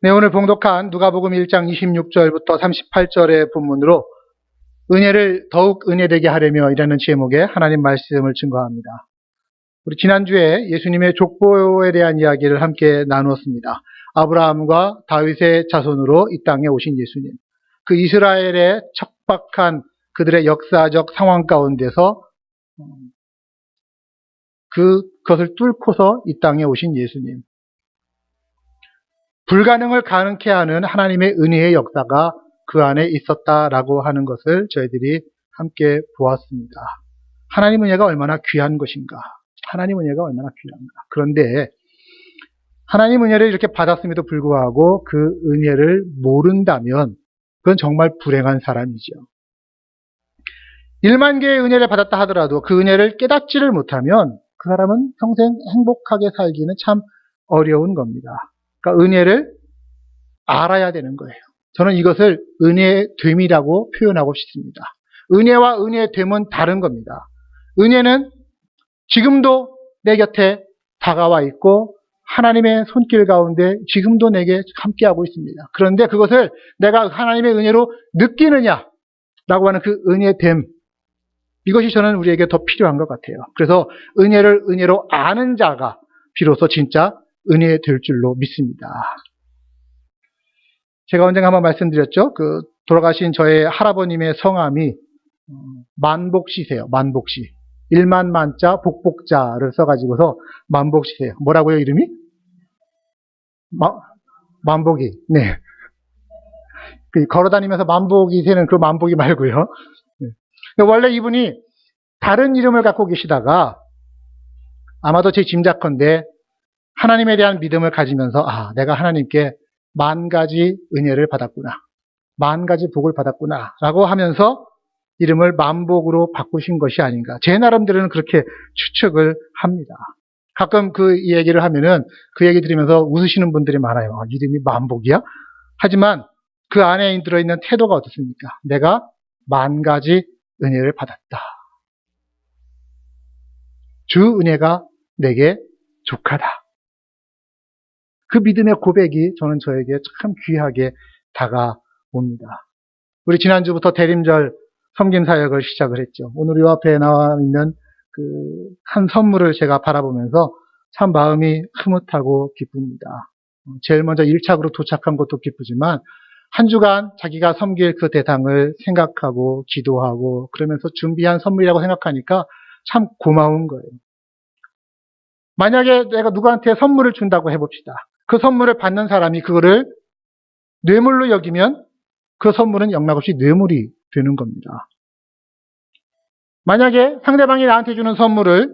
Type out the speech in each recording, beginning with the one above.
네, 오늘 봉독한 누가복음 1장 26절부터 38절의 본문으로 은혜를 더욱 은혜되게 하려며 이라는 제목의 하나님 말씀을 증거합니다. 우리 지난주에 예수님의 족보에 대한 이야기를 함께 나누었습니다. 아브라함과 다윗의 자손으로 이 땅에 오신 예수님. 그 이스라엘의 척박한 그들의 역사적 상황 가운데서 그것을 뚫고서 이 땅에 오신 예수님. 불가능을 가능케 하는 하나님의 은혜의 역사가 그 안에 있었다라고 하는 것을 저희들이 함께 보았습니다. 하나님 은혜가 얼마나 귀한 것인가. 하나님 은혜가 얼마나 귀한가. 그런데 하나님 은혜를 이렇게 받았음에도 불구하고 그 은혜를 모른다면 그건 정말 불행한 사람이죠. 1만 개의 은혜를 받았다 하더라도 그 은혜를 깨닫지를 못하면 그 사람은 평생 행복하게 살기는 참 어려운 겁니다. 그러니까 은혜를 알아야 되는 거예요. 저는 이것을 은혜됨이라고 표현하고 싶습니다. 은혜와 은혜됨은 다른 겁니다. 은혜는 지금도 내 곁에 다가와 있고 하나님의 손길 가운데 지금도 내게 함께하고 있습니다. 그런데 그것을 내가 하나님의 은혜로 느끼느냐라고 하는 그 은혜됨, 이것이 저는 우리에게 더 필요한 것 같아요. 그래서 은혜를 은혜로 아는 자가 비로소 진짜 은혜 될 줄로 믿습니다. 제가 언젠가 한번 말씀드렸죠. 돌아가신 저의 할아버님의 성함이 만복시세요. 만복시. 1만 만자 복복자를 써가지고서 만복시세요. 뭐라고요, 이름이? 만복이. 네. 걸어다니면서 만복이 세는 그 만복이 말고요. 네. 원래 이분이 다른 이름을 갖고 계시다가 아마도 제 짐작컨대 하나님에 대한 믿음을 가지면서 내가 하나님께 10,000가지 은혜를 받았구나. 10,000가지 복을 받았구나. 라고 하면서 이름을 만복으로 바꾸신 것이 아닌가. 제 나름대로는 그렇게 추측을 합니다. 가끔 그 얘기를 하면은 그 얘기 들으면서 웃으시는 분들이 많아요. 이름이 만복이야? 하지만 그 안에 들어있는 태도가 어떻습니까? 내가 10,000가지 은혜를 받았다. 주 은혜가 내게 족하다. 그 믿음의 고백이 저는 저에게 참 귀하게 다가옵니다. 우리 지난주부터 대림절 섬김 사역을 시작을 했죠. 오늘 이 앞에 나와 있는 한 선물을 제가 바라보면서 참 마음이 흐뭇하고 기쁩니다. 제일 먼저 1착으로 도착한 것도 기쁘지만 한 주간 자기가 섬길 그 대상을 생각하고 기도하고 그러면서 준비한 선물이라고 생각하니까 참 고마운 거예요. 만약에 내가 누구한테 선물을 준다고 해봅시다. 그 선물을 받는 사람이 그거를 뇌물로 여기면 그 선물은 영락없이 뇌물이 되는 겁니다. 만약에 상대방이 나한테 주는 선물을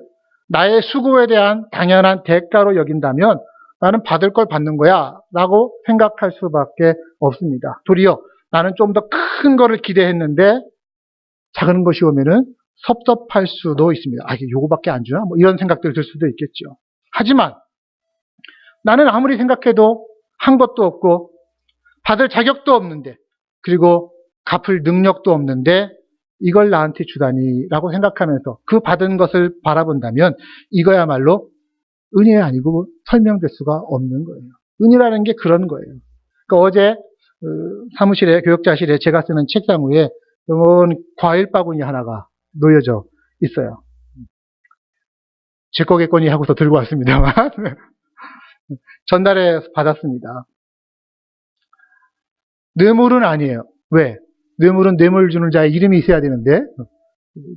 나의 수고에 대한 당연한 대가로 여긴다면 나는 받을 걸 받는 거야 라고 생각할 수밖에 없습니다. 도리어 나는 좀 더 큰 거를 기대했는데 작은 것이 오면은 섭섭할 수도 있습니다. 이게 요거밖에 안 주나? 이런 생각들이 들 수도 있겠죠. 하지만 나는 아무리 생각해도 한 것도 없고 받을 자격도 없는데 그리고 갚을 능력도 없는데 이걸 나한테 주다니라고 생각하면서 그 받은 것을 바라본다면 이거야말로 은혜 아니고 설명될 수가 없는 거예요. 은혜라는 게 그런 거예요. 그러니까 어제 사무실에 교역자실에 제가 쓰는 책상 위에 과일 바구니 하나가 놓여져 있어요. 제 거겠거니 하고서 들고 왔습니다만 전달해 받았습니다. 뇌물은 아니에요. 왜? 뇌물은 뇌물 주는 자의 이름이 있어야 되는데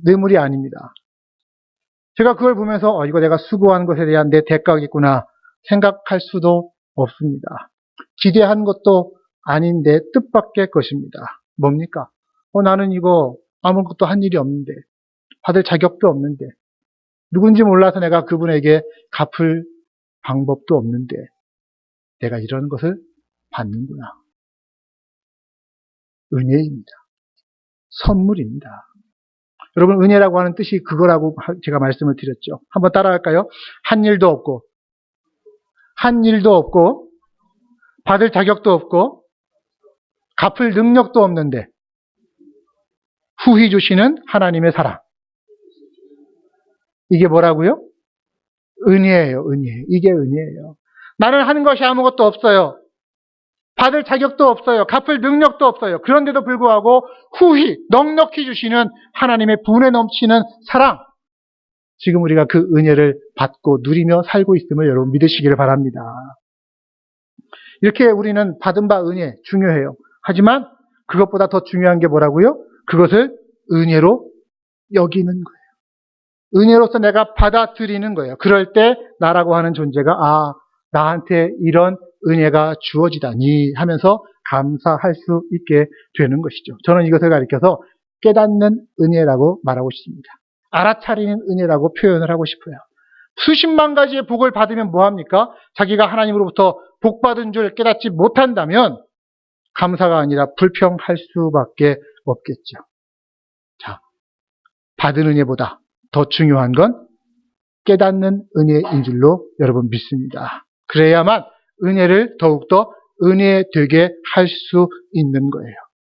뇌물이 아닙니다. 제가 그걸 보면서 이거 내가 수고한 것에 대한 내 대가겠구나 생각할 수도 없습니다. 기대한 것도 아닌데 뜻밖의 것입니다. 뭡니까? 나는 이거 아무것도 한 일이 없는데 받을 자격도 없는데 누군지 몰라서 내가 그분에게 갚을 방법도 없는데 내가 이런 것을 받는구나. 은혜입니다. 선물입니다. 여러분 은혜라고 하는 뜻이 그거라고 제가 말씀을 드렸죠. 한번 따라할까요? 한 일도 없고 받을 자격도 없고 갚을 능력도 없는데 후히 주시는 하나님의 사랑. 이게 뭐라고요? 은혜예요. 은혜. 이게 은혜예요. 나는 하는 것이 아무것도 없어요. 받을 자격도 없어요. 갚을 능력도 없어요. 그런데도 불구하고 후히 넉넉히 주시는 하나님의 분에 넘치는 사랑, 지금 우리가 그 은혜를 받고 누리며 살고 있음을 여러분 믿으시기를 바랍니다. 이렇게 우리는 받은 바 은혜 중요해요. 하지만 그것보다 더 중요한 게 뭐라고요? 그것을 은혜로 여기는 거예요. 은혜로서 내가 받아들이는 거예요. 그럴 때 나라고 하는 존재가 나한테 이런 은혜가 주어지다니 하면서 감사할 수 있게 되는 것이죠. 저는 이것을 가리켜서 깨닫는 은혜라고 말하고 싶습니다. 알아차리는 은혜라고 표현을 하고 싶어요. 수십만 가지의 복을 받으면 뭐합니까? 자기가 하나님으로부터 복받은 줄 깨닫지 못한다면 감사가 아니라 불평할 수밖에 없겠죠. 자, 받은 은혜보다 더 중요한 건 깨닫는 은혜인 줄로 여러분 믿습니다. 그래야만 은혜를 더욱더 은혜되게 할 수 있는 거예요.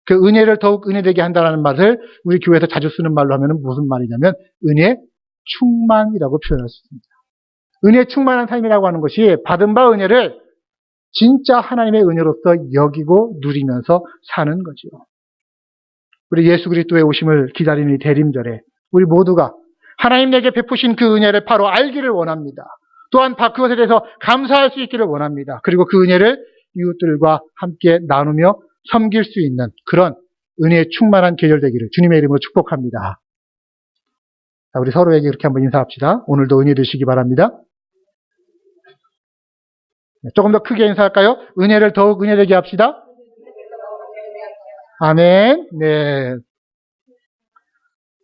그 은혜를 더욱 은혜되게 한다는 말을 우리 교회에서 자주 쓰는 말로 하면 무슨 말이냐면 은혜 충만이라고 표현할 수 있습니다. 은혜 충만한 삶이라고 하는 것이 받은 바 은혜를 진짜 하나님의 은혜로서 여기고 누리면서 사는 거죠. 우리 예수 그리스도의 오심을 기다리는 이 대림절에 우리 모두가 하나님 내게 베푸신 그 은혜를 바로 알기를 원합니다. 또한 그것에 대해서 감사할 수 있기를 원합니다. 그리고 그 은혜를 이웃들과 함께 나누며 섬길 수 있는 그런 은혜에 충만한 계절 되기를 주님의 이름으로 축복합니다. 자, 우리 서로에게 이렇게 한번 인사합시다. 오늘도 은혜 되시기 바랍니다. 조금 더 크게 인사할까요? 은혜를 더욱 은혜되게 합시다. 아멘. 네.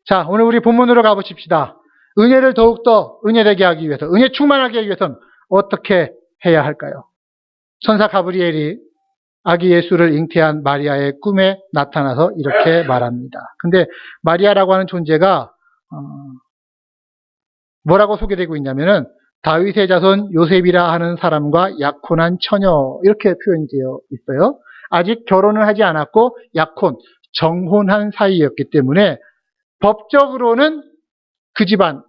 자, 오늘 우리 본문으로 가보십시다. 은혜를 더욱더 은혜되게 하기 위해서, 은혜 충만하게 하기 위해서는 어떻게 해야 할까요? 천사 가브리엘이 아기 예수를 잉태한 마리아의 꿈에 나타나서 이렇게 말합니다. 근데 마리아라고 하는 존재가 뭐라고 소개되고 있냐면은 다윗의 자손 요셉이라 하는 사람과 약혼한 처녀 이렇게 표현이 되어 있어요. 아직 결혼을 하지 않았고 약혼, 정혼한 사이였기 때문에 법적으로는 그 집안의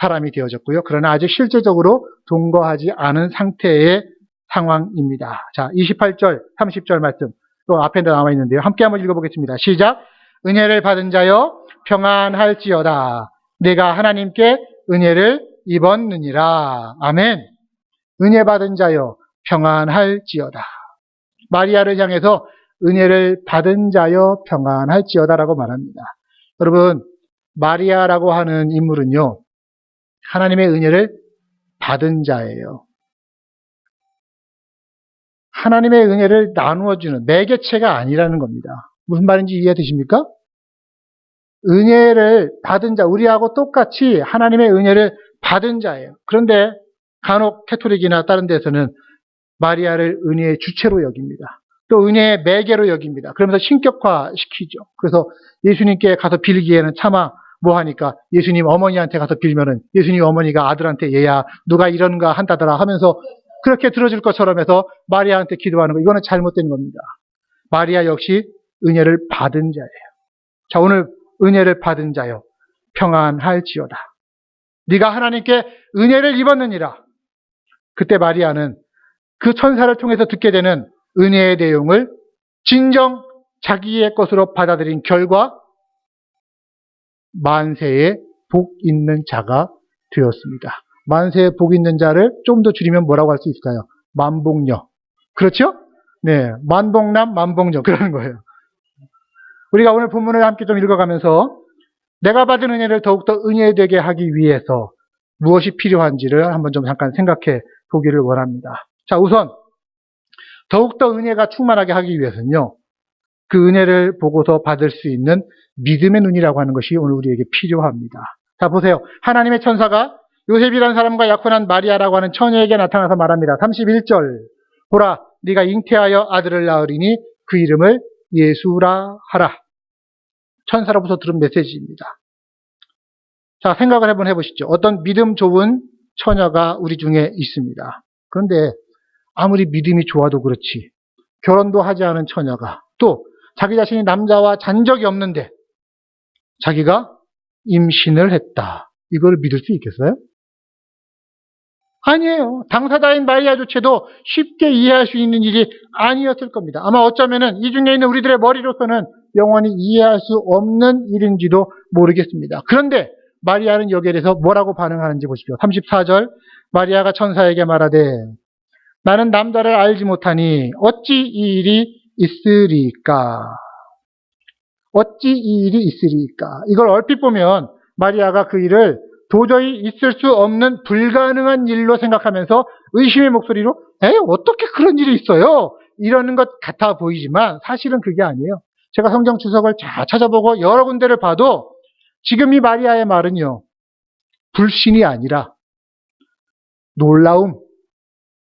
사람이 되어졌고요. 그러나 아직 실제적으로 동거하지 않은 상태의 상황입니다. 자, 28절, 30절 말씀 또 앞에 나와 있는데요. 함께 한번 읽어보겠습니다. 시작. 은혜를 받은 자여 평안할지어다. 내가 하나님께 은혜를 입었느니라. 아멘. 은혜 받은 자여 평안할지어다. 마리아를 향해서 은혜를 받은 자여 평안할지어다라고 말합니다. 여러분, 마리아라고 하는 인물은요, 하나님의 은혜를 받은 자예요. 하나님의 은혜를 나누어주는 매개체가 아니라는 겁니다. 무슨 말인지 이해되십니까? 은혜를 받은 자, 우리하고 똑같이 하나님의 은혜를 받은 자예요. 그런데 간혹 캐토릭이나 다른 데서는 마리아를 은혜의 주체로 여깁니다. 또 은혜의 매개로 여깁니다. 그러면서 신격화시키죠. 그래서 예수님께 가서 빌기에는 차마 뭐하니까 예수님 어머니한테 가서 빌면은 예수님 어머니가 아들한테 얘야 누가 이런가 한다더라 하면서 그렇게 들어줄 것처럼 해서 마리아한테 기도하는 거, 이거는 잘못된 겁니다. 마리아 역시 은혜를 받은 자예요. 자, 오늘 은혜를 받은 자여 평안할지어다. 네가 하나님께 은혜를 입었느니라. 그때 마리아는 그 천사를 통해서 듣게 되는 은혜의 내용을 진정 자기의 것으로 받아들인 결과 만세에 복 있는 자가 되었습니다. 만세에 복 있는 자를 좀 더 줄이면 뭐라고 할 수 있을까요? 만복녀. 그렇죠? 네, 만복남, 만복녀 그러는 거예요. 우리가 오늘 본문을 함께 좀 읽어가면서 내가 받은 은혜를 더욱더 은혜되게 하기 위해서 무엇이 필요한지를 한번 좀 잠깐 생각해 보기를 원합니다. 자, 우선 더욱더 은혜가 충만하게 하기 위해서는요, 그 은혜를 보고서 받을 수 있는 믿음의 눈이라고 하는 것이 오늘 우리에게 필요합니다. 자, 보세요. 하나님의 천사가 요셉이라는 사람과 약혼한 마리아라고 하는 처녀에게 나타나서 말합니다. 31절. 보라, 네가 잉태하여 아들을 낳으리니 그 이름을 예수라 하라. 천사로부터 들은 메시지입니다. 자, 생각을 한번 해보시죠. 어떤 믿음 좋은 처녀가 우리 중에 있습니다. 그런데 아무리 믿음이 좋아도 그렇지 결혼도 하지 않은 처녀가 또 자기 자신이 남자와 잔 적이 없는데 자기가 임신을 했다. 이걸 믿을 수 있겠어요? 아니에요. 당사자인 마리아조차도 쉽게 이해할 수 있는 일이 아니었을 겁니다. 아마 어쩌면은 이 중에 있는 우리들의 머리로서는 영원히 이해할 수 없는 일인지도 모르겠습니다. 그런데 마리아는 여기에 대해서 뭐라고 반응하는지 보십시오. 34절 마리아가 천사에게 말하되 나는 남자를 알지 못하니 어찌 이 일이 있으리까? 어찌 이 일이 있으리까? 이걸 얼핏 보면 마리아가 그 일을 도저히 있을 수 없는 불가능한 일로 생각하면서 의심의 목소리로 어떻게 그런 일이 있어요? 이러는 것 같아 보이지만 사실은 그게 아니에요. 제가 성경 주석을 잘 찾아보고 여러 군데를 봐도 지금 이 마리아의 말은요. 불신이 아니라 놀라움,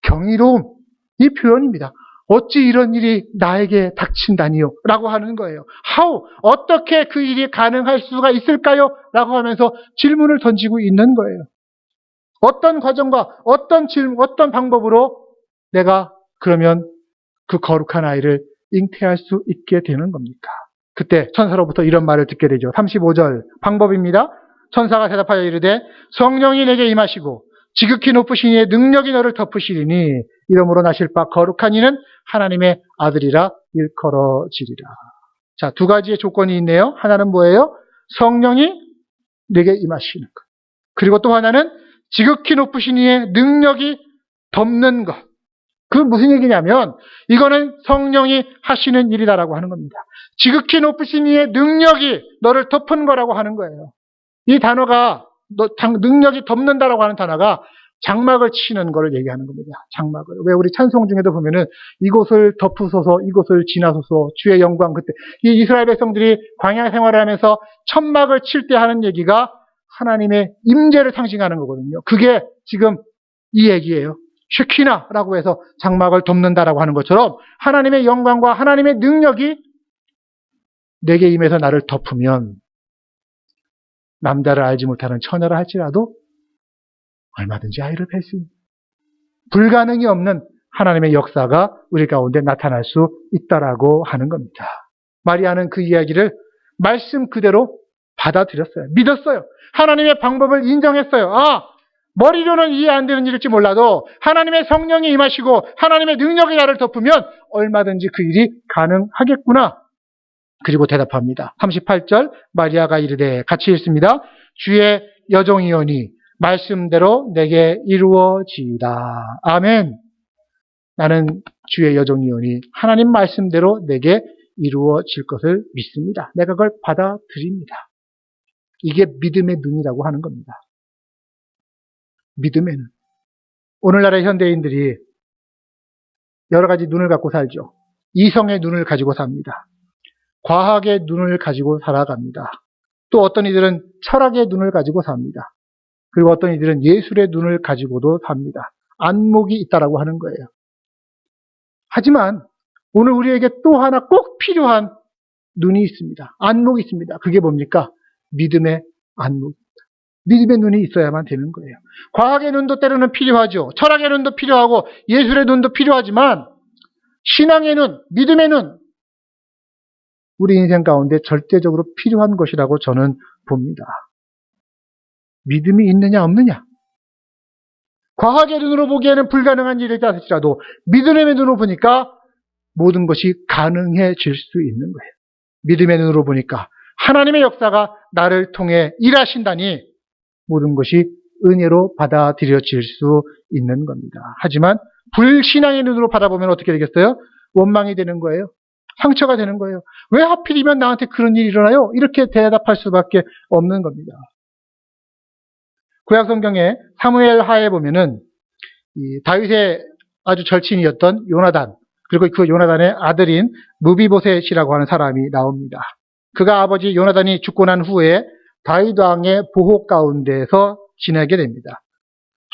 경이로움 이 표현입니다. 어찌 이런 일이 나에게 닥친다니요? 라고 하는 거예요. How? 어떻게 그 일이 가능할 수가 있을까요? 라고 하면서 질문을 던지고 있는 거예요. 어떤 과정과 어떤 방법으로 내가 그러면 그 거룩한 아이를 잉태할 수 있게 되는 겁니까? 그때 천사로부터 이런 말을 듣게 되죠. 35절 방법입니다. 천사가 대답하여 이르되 성령이 내게 임하시고 지극히 높으신 이의 능력이 너를 덮으시리니 이러므로 나실 바 거룩한 이는 하나님의 아들이라 일컬어지리라. 자, 두 가지의 조건이 있네요. 하나는 뭐예요? 성령이 내게 임하시는 것. 그리고 또 하나는 지극히 높으신 이의 능력이 덮는 것. 그건 무슨 얘기냐면 이거는 성령이 하시는 일이다라고 하는 겁니다. 지극히 높으신 이의 능력이 너를 덮은 거라고 하는 거예요. 이 단어가 능력이 덮는다라고 하는 단어가 장막을 치는 거를 얘기하는 겁니다. 장막을. 왜 우리 찬송 중에도 보면은 이곳을 덮으소서, 이곳을 지나소서, 주의 영광 그때 이 이스라엘 백성들이 광야 생활을 하면서 천막을 칠 때 하는 얘기가 하나님의 임재를 상징하는 거거든요. 그게 지금 이 얘기예요. 쉐키나라고 해서 장막을 덮는다라고 하는 것처럼 하나님의 영광과 하나님의 능력이 내게 임해서 나를 덮으면 남자를 알지 못하는 처녀라 할지라도 얼마든지 아이를 뵐 수 있는 불가능이 없는 하나님의 역사가 우리 가운데 나타날 수 있다라고 하는 겁니다. 마리아는 그 이야기를 말씀 그대로 받아들였어요. 믿었어요. 하나님의 방법을 인정했어요. 머리로는 이해 안 되는 일일지 몰라도 하나님의 성령이 임하시고 하나님의 능력이 나를 덮으면 얼마든지 그 일이 가능하겠구나. 그리고 대답합니다. 38절 마리아가 이르되 같이 읽습니다. 주의 여종이오니 말씀대로 내게 이루어지이다. 아멘. 나는 주의 여종이오니 하나님 말씀대로 내게 이루어질 것을 믿습니다. 내가 그걸 받아들입니다. 이게 믿음의 눈이라고 하는 겁니다. 믿음의 눈. 오늘날의 현대인들이 여러 가지 눈을 갖고 살죠. 이성의 눈을 가지고 삽니다. 과학의 눈을 가지고 살아갑니다. 또 어떤 이들은 철학의 눈을 가지고 삽니다. 그리고 어떤 이들은 예술의 눈을 가지고도 삽니다. 안목이 있다라고 하는 거예요. 하지만 오늘 우리에게 또 하나 꼭 필요한 눈이 있습니다. 안목이 있습니다. 그게 뭡니까? 믿음의 안목입니다. 믿음의 눈이 있어야만 되는 거예요. 과학의 눈도 때로는 필요하죠. 철학의 눈도 필요하고 예술의 눈도 필요하지만 신앙의 눈, 믿음의 눈, 우리 인생 가운데 절대적으로 필요한 것이라고 저는 봅니다. 믿음이 있느냐 없느냐. 과학의 눈으로 보기에는 불가능한 일이다 할지라도 믿음의 눈으로 보니까 모든 것이 가능해질 수 있는 거예요. 믿음의 눈으로 보니까 하나님의 역사가 나를 통해 일하신다니 모든 것이 은혜로 받아들여질 수 있는 겁니다. 하지만 불신앙의 눈으로 바라보면 어떻게 되겠어요? 원망이 되는 거예요. 상처가 되는 거예요. 왜 하필이면 나한테 그런 일이 일어나요? 이렇게 대답할 수밖에 없는 겁니다. 구약 성경에 사무엘 하에 보면은 이 다윗의 아주 절친이었던 요나단, 그리고 그 요나단의 아들인 무비보셋이라고 하는 사람이 나옵니다. 그가 아버지 요나단이 죽고 난 후에 다윗 왕의 보호 가운데서 지내게 됩니다.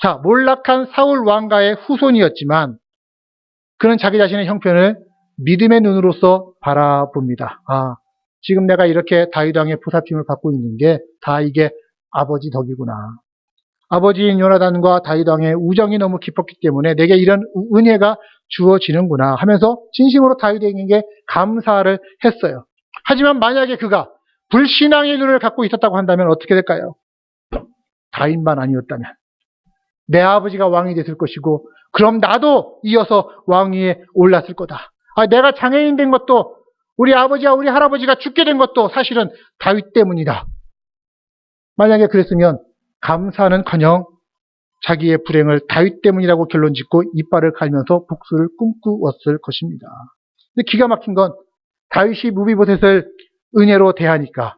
자, 몰락한 사울 왕가의 후손이었지만 그는 자기 자신의 형편을 믿음의 눈으로서 바라봅니다. 지금 내가 이렇게 다윗 왕의 보살핌을 받고 있는 게 다 이게 아버지 덕이구나. 아버지인 요나단과 다윗 왕의 우정이 너무 깊었기 때문에 내게 이런 은혜가 주어지는구나 하면서 진심으로 다윗에게 감사를 했어요. 하지만 만약에 그가 불신앙의 눈을 갖고 있었다고 한다면 어떻게 될까요? 다윗만 아니었다면 내 아버지가 왕이 됐을 것이고 그럼 나도 이어서 왕 위에 올랐을 거다. 내가 장애인 된 것도 우리 아버지와 우리 할아버지가 죽게 된 것도 사실은 다윗 때문이다. 만약에 그랬으면 감사는커녕 자기의 불행을 다윗 때문이라고 결론 짓고 이빨을 갈면서 복수를 꿈꾸었을 것입니다. 근데 기가 막힌 건 다윗이 무비보셋을 은혜로 대하니까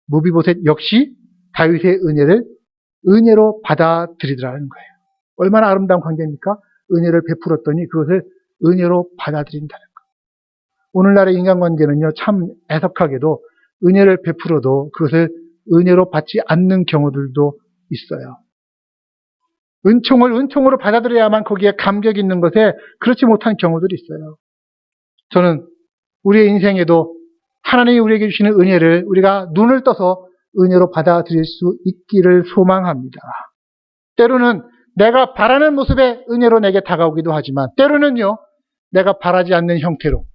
무비보셋 역시 다윗의 은혜를 은혜로 받아들이더라는 거예요. 얼마나 아름다운 관계입니까? 은혜를 베풀었더니 그것을 은혜로 받아들인다는 거예요. 오늘날의 인간관계는요, 참 애석하게도 은혜를 베풀어도 그것을 은혜로 받지 않는 경우들도 있어요. 은총을 은총으로 받아들여야만 거기에 감격이 있는 것에 그렇지 못한 경우들이 있어요. 저는 우리의 인생에도 하나님이 우리에게 주시는 은혜를 우리가 눈을 떠서 은혜로 받아들일 수 있기를 소망합니다. 때로는 내가 바라는 모습의 은혜로 내게 다가오기도 하지만 때로는요, 내가 바라지 않는 형태로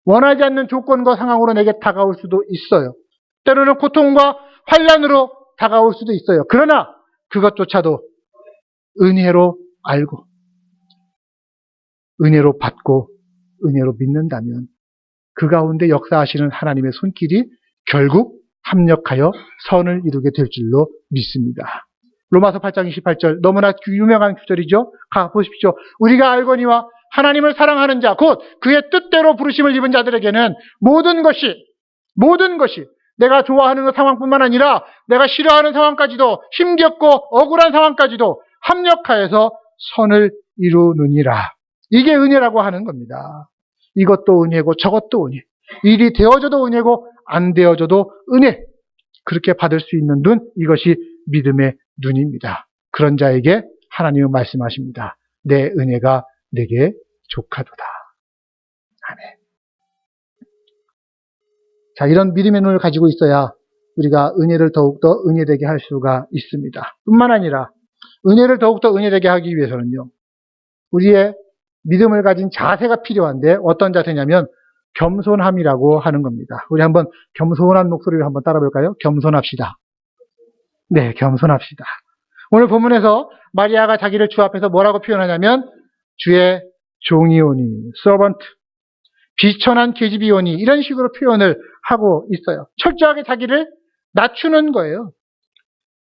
원하지 않는 조건과 상황으로 내게 다가올 수도 있어요. 때로는 고통과 환난으로 다가올 수도 있어요. 그러나 그것조차도 은혜로 알고 은혜로 받고 은혜로 믿는다면 그 가운데 역사하시는 하나님의 손길이 결국 합력하여 선을 이루게 될 줄로 믿습니다. 로마서 8장 28절 너무나 유명한 구절이죠. 가 보십시오. 우리가 알거니와 하나님을 사랑하는 자 곧 그의 뜻대로 부르심을 입은 자들에게는 모든 것이 내가 좋아하는 상황뿐만 아니라 내가 싫어하는 상황까지도 힘겹고 억울한 상황까지도 합력하여서 선을 이루느니라. 이게 은혜라고 하는 겁니다. 이것도 은혜고 저것도 은혜. 일이 되어져도 은혜고 안 되어져도 은혜. 그렇게 받을 수 있는 눈, 이것이 믿음의 눈입니다. 그런 자에게 하나님은 말씀하십니다. 내 은혜가 내게 족하도다. 아멘. 자, 이런 믿음의 눈을 가지고 있어야 우리가 은혜를 더욱더 은혜되게 할 수가 있습니다. 뿐만 아니라 은혜를 더욱더 은혜되게 하기 위해서는요, 우리의 믿음을 가진 자세가 필요한데 어떤 자세냐면 겸손함이라고 하는 겁니다. 우리 한번 겸손한 목소리를 한번 따라 볼까요? 겸손합시다. 네, 겸손합시다. 오늘 본문에서 마리아가 자기를 주 앞에서 뭐라고 표현하냐면 주의 종이오니, 서번트, 비천한 계집이오니 이런 식으로 표현을 하고 있어요. 철저하게 자기를 낮추는 거예요.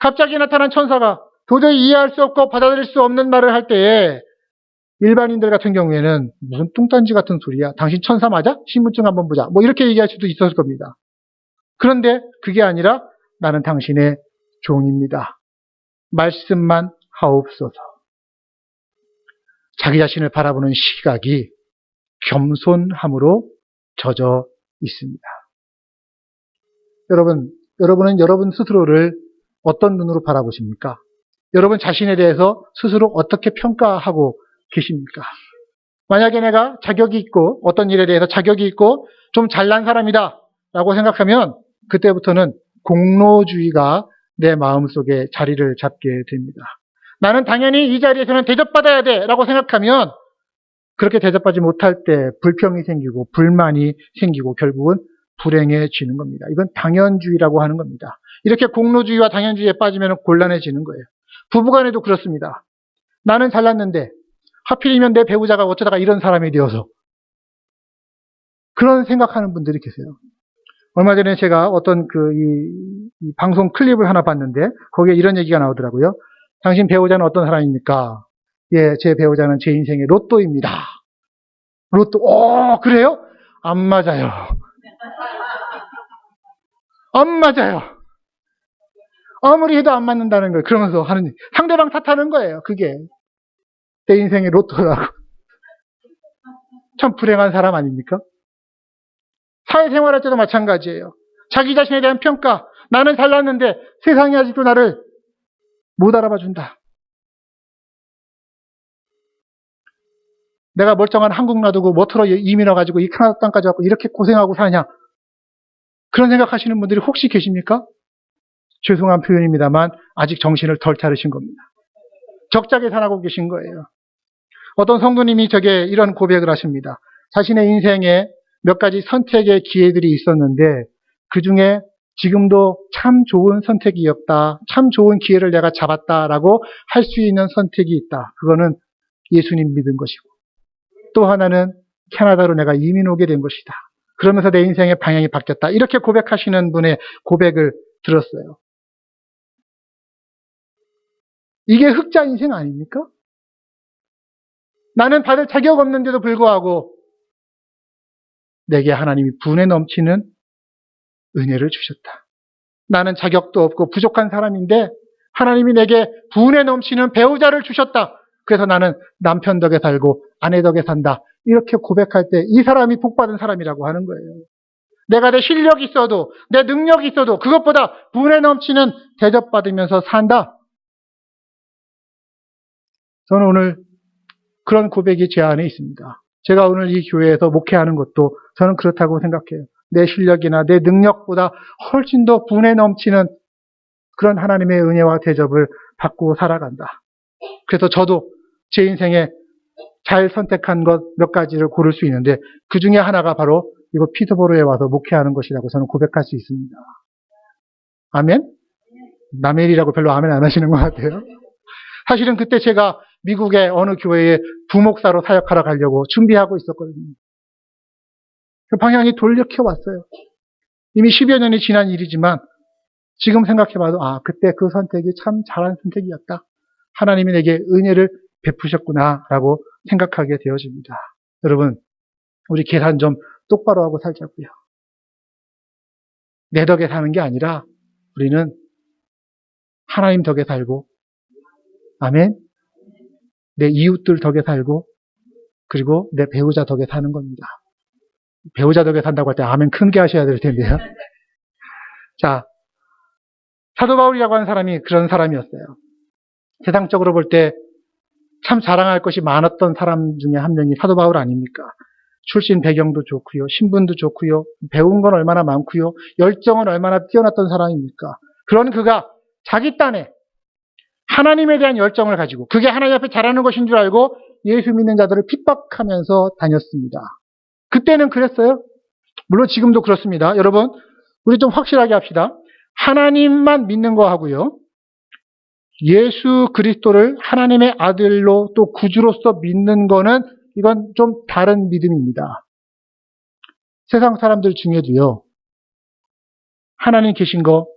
갑자기 나타난 천사가 도저히 이해할 수 없고 받아들일 수 없는 말을 할 때에 일반인들 같은 경우에는 무슨 뚱딴지 같은 소리야. 당신 천사 맞아? 신분증 한번 보자. 뭐 이렇게 얘기할 수도 있었을 겁니다. 그런데 그게 아니라 나는 당신의 종입니다. 말씀만 하옵소서. 자기 자신을 바라보는 시각이 겸손함으로 젖어 있습니다. 여러분은 여러분 스스로를 어떤 눈으로 바라보십니까? 여러분 자신에 대해서 스스로 어떻게 평가하고 계십니까? 만약에 내가 자격이 있고 어떤 일에 대해서 자격이 있고 좀 잘난 사람이다 라고 생각하면 그때부터는 공로주의가 내 마음속에 자리를 잡게 됩니다. 나는 당연히 이 자리에서는 대접받아야 돼 라고 생각하면 그렇게 대접받지 못할 때 불평이 생기고 불만이 생기고 결국은 불행해지는 겁니다. 이건 당연주의라고 하는 겁니다. 이렇게 공로주의와 당연주의에 빠지면 곤란해지는 거예요. 부부간에도 그렇습니다. 나는 잘났는데 하필이면 내 배우자가 어쩌다가 이런 사람이 되어서 그런 생각하는 분들이 계세요. 얼마 전에 제가 어떤 이 방송 클립을 하나 봤는데 거기에 이런 얘기가 나오더라고요. 당신 배우자는 어떤 사람입니까? 예, 제 배우자는 제 인생의 로또입니다. 로또, 그래요? 안 맞아요. 안 맞아요. 아무리 해도 안 맞는다는 거예요. 그러면서 하는, 상대방 탓하는 거예요. 그게. 내 인생의 로또라고. 참 불행한 사람 아닙니까? 사회생활할 때도 마찬가지예요. 자기 자신에 대한 평가. 나는 잘났는데 세상이 아직도 나를 못 알아봐 준다. 내가 멀쩡한 한국 놔두고 모터로 이민 와가지고 이 캐나다 땅까지 왔고 이렇게 고생하고 사냐. 그런 생각하시는 분들이 혹시 계십니까? 죄송한 표현입니다만 아직 정신을 덜 차리신 겁니다. 적자 계산하고 계신 거예요. 어떤 성도님이 저게 이런 고백을 하십니다. 자신의 인생에 몇 가지 선택의 기회들이 있었는데 그 중에 지금도 참 좋은 선택이었다. 참 좋은 기회를 내가 잡았다라고 할 수 있는 선택이 있다. 그거는 예수님 믿은 것이고, 또 하나는 캐나다로 내가 이민 오게 된 것이다. 그러면서 내 인생의 방향이 바뀌었다. 이렇게 고백하시는 분의 고백을 들었어요. 이게 흑자 인생 아닙니까? 나는 받을 자격 없는데도 불구하고 내게 하나님이 분에 넘치는 은혜를 주셨다. 나는 자격도 없고 부족한 사람인데 하나님이 내게 분에 넘치는 배우자를 주셨다. 그래서 나는 남편 덕에 살고 아내 덕에 산다. 이렇게 고백할 때 이 사람이 복받은 사람이라고 하는 거예요. 내가 내 실력이 있어도 내 능력이 있어도 그것보다 분에 넘치는 대접받으면서 산다. 저는 오늘 그런 고백이 제 안에 있습니다. 제가 오늘 이 교회에서 목회하는 것도 저는 그렇다고 생각해요. 내 실력이나 내 능력보다 훨씬 더 분에 넘치는 그런 하나님의 은혜와 대접을 받고 살아간다. 그래서 저도 제 인생에 잘 선택한 것 몇 가지를 고를 수 있는데 그 중에 하나가 바로 이거 피터보로에 와서 목회하는 것이라고 저는 고백할 수 있습니다. 아멘? 나멜이라고 별로 아멘 안 하시는 것 같아요. 사실은 그때 제가 미국의 어느 교회에 부목사로 사역하러 가려고 준비하고 있었거든요. 그 방향이 돌이켜 왔어요. 이미 10여 년이 지난 일이지만 지금 생각해봐도 그때 그 선택이 참 잘한 선택이었다. 하나님이 내게 은혜를 베푸셨구나라고 생각하게 되어집니다. 여러분, 우리 계산 좀 똑바로 하고 살자고요. 내 덕에 사는 게 아니라 우리는 하나님 덕에 살고, 아멘? 내 이웃들 덕에 살고, 그리고 내 배우자 덕에 사는 겁니다. 배우자 덕에 산다고 할 때 아멘 큰게 하셔야 될 텐데요. 자, 사도 바울이라고 하는 사람이 그런 사람이었어요. 세상적으로 볼 때 참 자랑할 것이 많았던 사람 중에 한 명이 사도 바울 아닙니까? 출신 배경도 좋고요. 신분도 좋고요. 배운 건 얼마나 많고요. 열정은 얼마나 뛰어났던 사람입니까? 그런 그가 자기 딴에 하나님에 대한 열정을 가지고 그게 하나님 앞에 잘하는 것인 줄 알고 예수 믿는 자들을 핍박하면서 다녔습니다. 그때는 그랬어요. 물론 지금도 그렇습니다. 여러분, 우리 좀 확실하게 합시다. 하나님만 믿는 거 하고요. 예수 그리스도를 하나님의 아들로 또 구주로서 믿는 거는 이건 좀 다른 믿음입니다. 세상 사람들 중에도요. 하나님 계신 거,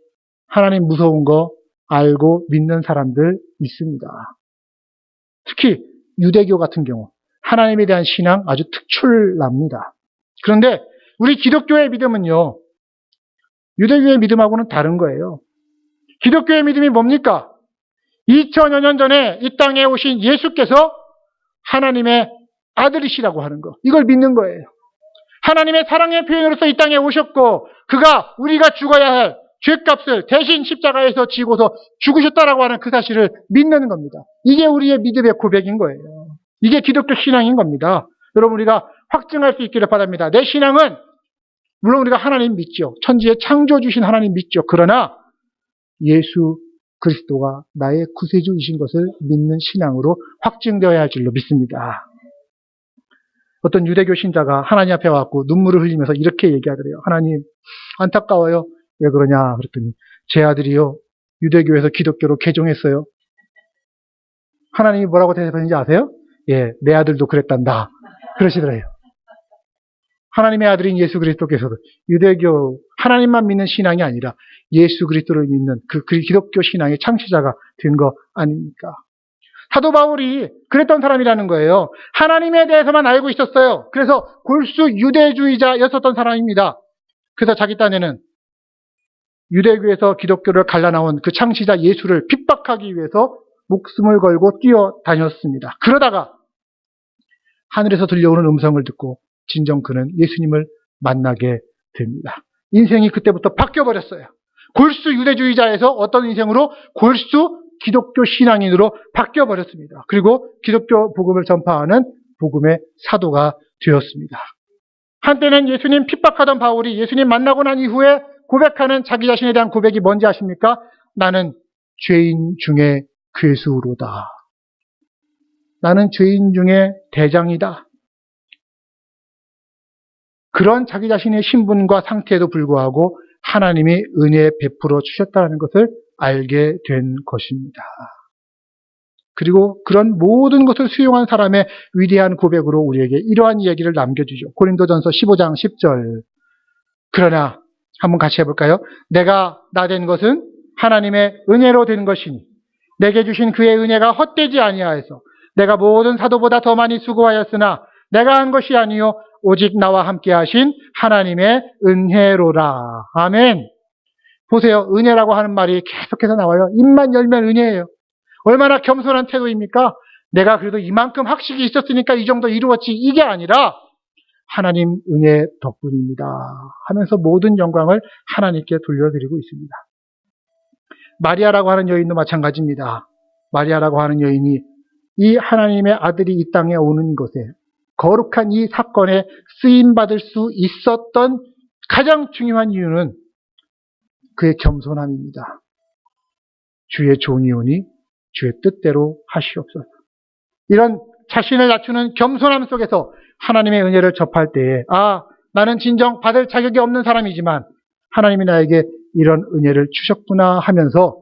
하나님 무서운 거 알고 믿는 사람들 있습니다. 특히 유대교 같은 경우 하나님에 대한 신앙 아주 특출납니다. 그런데 우리 기독교의 믿음은요. 유대교의 믿음하고는 다른 거예요. 기독교의 믿음이 뭡니까? 2000여 년 전에 이 땅에 오신 예수께서 하나님의 아들이시라고 하는 거. 이걸 믿는 거예요. 하나님의 사랑의 표현으로서 이 땅에 오셨고 그가 우리가 죽어야 할 죄값을 대신 십자가에서 지고서 죽으셨다라고 하는 그 사실을 믿는 겁니다. 이게 우리의 믿음의 고백인 거예요. 이게 기독교 신앙인 겁니다. 여러분 우리가 확증할 수 있기를 바랍니다. 내 신앙은 물론 우리가 하나님 믿죠. 천지의 창조주신 하나님 믿죠. 그러나 예수 그리스도가 나의 구세주이신 것을 믿는 신앙으로 확증되어야 할 줄로 믿습니다. 어떤 유대교 신자가 하나님 앞에 와서 눈물을 흘리면서 이렇게 얘기하더래요. 하나님 안타까워요. 왜 그러냐 그랬더니 제 아들이요. 유대교에서 기독교로 개종했어요. 하나님이 뭐라고 대답했는지 아세요? 예, 내 아들도 그랬단다. 그러시더래요. 하나님의 아들인 예수 그리스도께서도 유대교 하나님만 믿는 신앙이 아니라 예수 그리스도를 믿는 그 기독교 신앙의 창시자가 된 거 아닙니까? 사도 바울이 그랬던 사람이라는 거예요. 하나님에 대해서만 알고 있었어요. 그래서 골수 유대주의자였었던 사람입니다. 그래서 자기 딴에는 유대교에서 기독교를 갈라나온 그 창시자 예수를 핍박하기 위해서 목숨을 걸고 뛰어다녔습니다. 그러다가 하늘에서 들려오는 음성을 듣고 진정 그는 예수님을 만나게 됩니다. 인생이 그때부터 바뀌어버렸어요. 골수 유대주의자에서 어떤 인생으로? 골수 기독교 신앙인으로 바뀌어버렸습니다. 그리고 기독교 복음을 전파하는 복음의 사도가 되었습니다. 한때는 예수님 핍박하던 바울이 예수님 만나고 난 이후에 고백하는 자기 자신에 대한 고백이 뭔지 아십니까? 나는 죄인 중에 괴수로다. 나는 죄인 중에 대장이다. 그런 자기 자신의 신분과 상태에도 불구하고 하나님이 은혜 베풀어 주셨다는 것을 알게 된 것입니다. 그리고 그런 모든 것을 수용한 사람의 위대한 고백으로 우리에게 이러한 이야기를 남겨주죠. 고린도전서 15장 10절. 그러나 한번 같이 해볼까요? 내가 나 된 것은 하나님의 은혜로 된 것이니 내게 주신 그의 은혜가 헛되지 아니하여서 내가 모든 사도보다 더 많이 수고하였으나 내가 한 것이 아니요 오직 나와 함께 하신 하나님의 은혜로라. 아멘. 보세요. 은혜라고 하는 말이 계속해서 나와요. 입만 열면 은혜예요. 얼마나 겸손한 태도입니까? 내가 그래도 이만큼 학식이 있었으니까 이 정도 이루었지. 이게 아니라 하나님 은혜 덕분입니다 하면서 모든 영광을 하나님께 돌려드리고 있습니다. 마리아라고 하는 여인도 마찬가지입니다. 마리아라고 하는 여인이 이 하나님의 아들이 이 땅에 오는 것에 거룩한 이 사건에 쓰임받을 수 있었던 가장 중요한 이유는 그의 겸손함입니다. 주의 종이오니 주의 뜻대로 하시옵소서. 이런 자신을 낮추는 겸손함 속에서 하나님의 은혜를 접할 때에 나는 진정 받을 자격이 없는 사람이지만 하나님이 나에게 이런 은혜를 주셨구나 하면서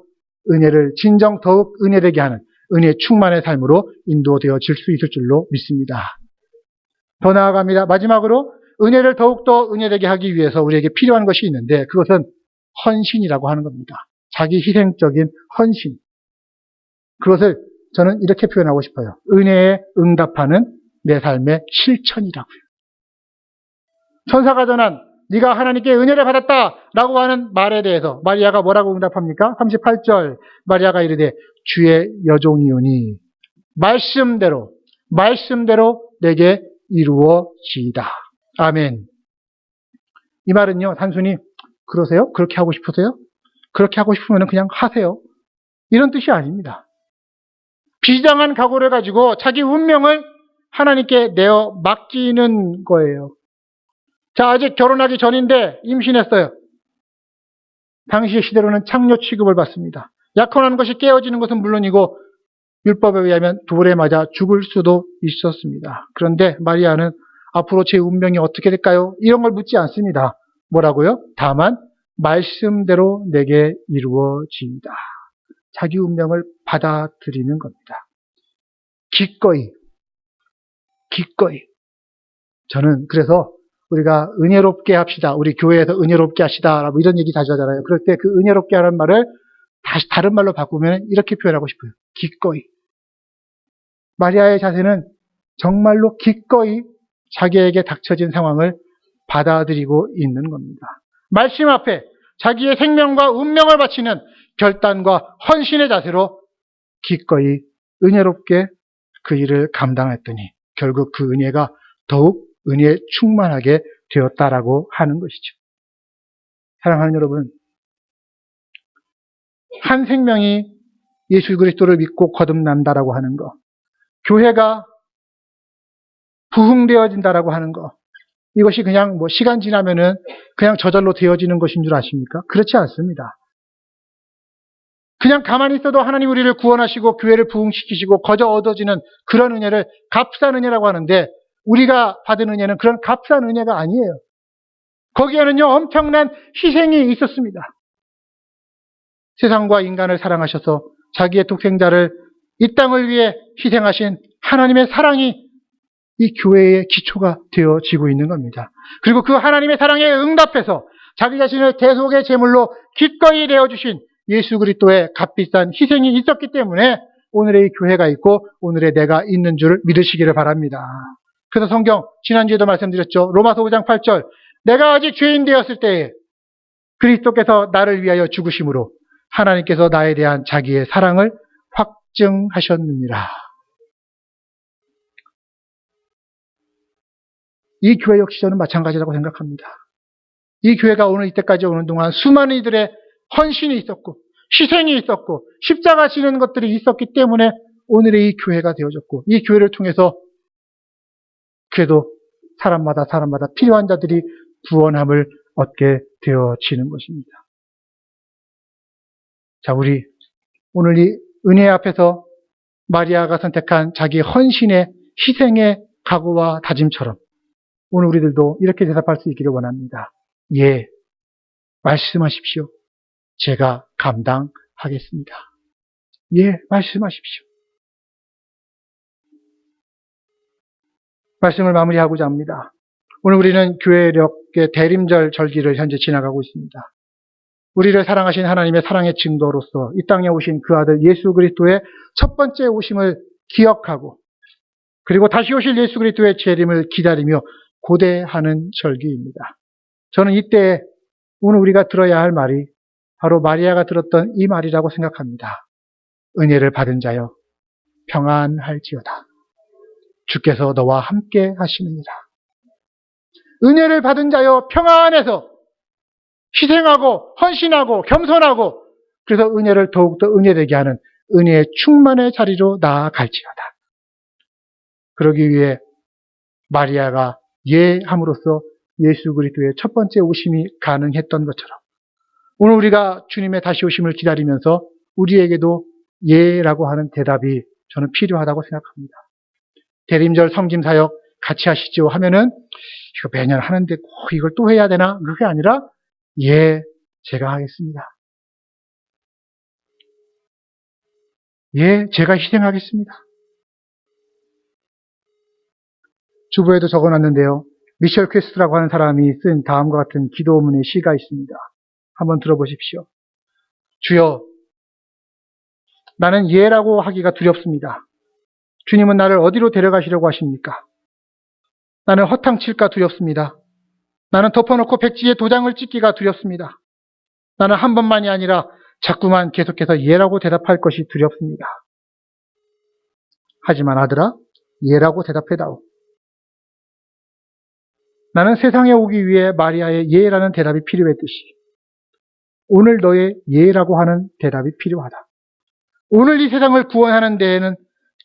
은혜를 진정 더욱 은혜되게 하는 은혜 충만의 삶으로 인도되어질 수 있을 줄로 믿습니다. 더 나아갑니다. 마지막으로 은혜를 더욱더 은혜되게 하기 위해서 우리에게 필요한 것이 있는데 그것은 헌신이라고 하는 겁니다. 자기 희생적인 헌신. 그것을 저는 이렇게 표현하고 싶어요. 은혜에 응답하는 내 삶의 실천이라고요. 천사가 전한 네가 하나님께 은혜를 받았다라고 하는 말에 대해서 마리아가 뭐라고 응답합니까? 38절 마리아가 이르되 주의 여종이오니 말씀대로 내게 이루어지이다. 아멘. 이 말은요 단순히 그러세요? 그렇게 하고 싶으세요? 그렇게 하고 싶으면 그냥 하세요. 이런 뜻이 아닙니다. 비장한 각오를 가지고 자기 운명을 하나님께 내어 맡기는 거예요. 자, 아직 결혼하기 전인데 임신했어요. 당시 시대로는 창녀 취급을 받습니다. 약혼하는 것이 깨어지는 것은 물론이고 율법에 의하면 돌에 맞아 죽을 수도 있었습니다. 그런데 마리아는 앞으로 제 운명이 어떻게 될까요? 이런 걸 묻지 않습니다. 뭐라고요? 다만 말씀대로 내게 이루어진다. 자기 운명을 받아들이는 겁니다. 기꺼이. 저는 그래서 우리가 은혜롭게 합시다. 우리 교회에서 은혜롭게 하시다. 라고 이런 얘기 자주 하잖아요. 그럴 때 그 은혜롭게 하는 말을 다시 다른 말로 바꾸면 이렇게 표현하고 싶어요. 기꺼이. 마리아의 자세는 정말로 기꺼이 자기에게 닥쳐진 상황을 받아들이고 있는 겁니다. 말씀 앞에 자기의 생명과 운명을 바치는 결단과 헌신의 자세로 기꺼이 은혜롭게 그 일을 감당했더니 결국 그 은혜가 더욱 은혜에 충만하게 되었다라고 하는 것이죠. 사랑하는 여러분, 한 생명이 예수 그리스도를 믿고 거듭난다라고 하는 것, 교회가 부흥되어진다라고 하는 것, 이것이 그냥 시간 지나면은 그냥 저절로 되어지는 것인 줄 아십니까? 그렇지 않습니다. 그냥 가만히 있어도 하나님 우리를 구원하시고 교회를 부흥시키시고 거저 얻어지는 그런 은혜를 값싼 은혜라고 하는데 우리가 받은 은혜는 그런 값싼 은혜가 아니에요. 거기에는요 엄청난 희생이 있었습니다. 세상과 인간을 사랑하셔서 자기의 독생자를 이 땅을 위해 희생하신 하나님의 사랑이 이 교회의 기초가 되어지고 있는 겁니다. 그리고 그 하나님의 사랑에 응답해서 자기 자신을 대속의 제물로 기꺼이 내어주신 예수 그리스도의 값비싼 희생이 있었기 때문에 오늘의 이 교회가 있고 오늘의 내가 있는 줄 믿으시기를 바랍니다. 그래서 성경 지난주에도 말씀드렸죠. 로마서 5장 8절 내가 아직 죄인 되었을 때에 그리스도께서 나를 위하여 죽으심으로 하나님께서 나에 대한 자기의 사랑을 확증하셨느니라. 이 교회 역시 저는 마찬가지라고 생각합니다. 이 교회가 오늘 이때까지 오는 동안 수많은 이들의 헌신이 있었고 희생이 있었고 십자가 지는 것들이 있었기 때문에 오늘의 이 교회가 되어졌고 이 교회를 통해서 그래도 사람마다 필요한 자들이 구원함을 얻게 되어지는 것입니다. 자, 우리 오늘 이 은혜 앞에서 마리아가 선택한 자기 헌신의 희생의 각오와 다짐처럼 오늘 우리들도 이렇게 대답할 수 있기를 원합니다. 예, 말씀하십시오. 제가 감당하겠습니다. 예, 말씀하십시오. 말씀을 마무리하고자 합니다. 오늘 우리는 교회력의 대림절 절기를 현재 지나가고 있습니다. 우리를 사랑하신 하나님의 사랑의 증거로서 이 땅에 오신 그 아들 예수 그리스도의 첫 번째 오심을 기억하고 그리고 다시 오실 예수 그리스도의 재림을 기다리며 고대하는 절기입니다. 저는 이때 오늘 우리가 들어야 할 말이 바로 마리아가 들었던 이 말이라고 생각합니다. 은혜를 받은 자여 평안할지어다. 주께서 너와 함께 하시느니라. 은혜를 받은 자여 평안해서 희생하고 헌신하고 겸손하고 그래서 은혜를 더욱더 은혜되게 하는 은혜의 충만의 자리로 나아갈지어다. 그러기 위해 마리아가 예함으로써 예수 그리스도의 첫 번째 오심이 가능했던 것처럼 오늘 우리가 주님의 다시 오심을 기다리면서 우리에게도 예라고 하는 대답이 저는 필요하다고 생각합니다. 대림절 성김사역 같이 하시죠 하면은 이거 매년 하는데 꼭 이걸 또 해야 되나? 그게 아니라 예, 제가 하겠습니다. 예, 제가 희생하겠습니다. 주보에도 적어놨는데요. 미셸 퀘스트라고 하는 사람이 쓴 다음과 같은 기도문의 시가 있습니다. 한번 들어보십시오. 주여, 나는 예라고 하기가 두렵습니다. 주님은 나를 어디로 데려가시려고 하십니까? 나는 허탕칠까 두렵습니다. 나는 덮어놓고 백지에 도장을 찍기가 두렵습니다. 나는 한 번만이 아니라 자꾸만 계속해서 예라고 대답할 것이 두렵습니다. 하지만 아들아, 예라고 대답해다오. 나는 세상에 오기 위해 마리아의 예라는 대답이 필요했듯이 오늘 너의 예라고 하는 대답이 필요하다. 오늘 이 세상을 구원하는 데에는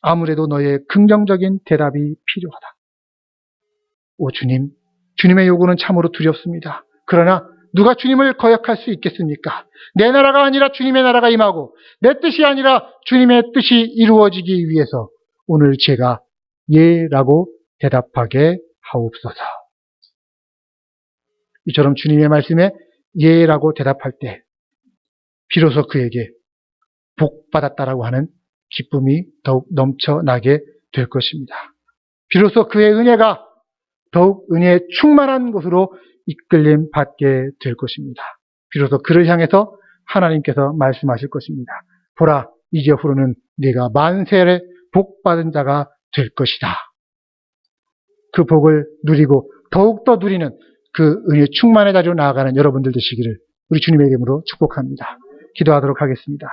아무래도 너의 긍정적인 대답이 필요하다. 오 주님, 주님의 요구는 참으로 두렵습니다. 그러나 누가 주님을 거역할 수 있겠습니까? 내 나라가 아니라 주님의 나라가 임하고 내 뜻이 아니라 주님의 뜻이 이루어지기 위해서 오늘 제가 예라고 대답하게 하옵소서. 이처럼 주님의 말씀에 예라고 대답할 때 비로소 그에게 복받았다라고 하는 기쁨이 더욱 넘쳐나게 될 것입니다. 비로소 그의 은혜가 더욱 은혜에 충만한 곳으로 이끌림 받게 될 것입니다. 비로소 그를 향해서 하나님께서 말씀하실 것입니다. 보라, 이제후로는 네가 만세의 복받은 자가 될 것이다. 그 복을 누리고 더욱더 누리는 그 은혜 충만의 자리로 나아가는 여러분들 되시기를 우리 주님의 이름으로 축복합니다. 기도하도록 하겠습니다.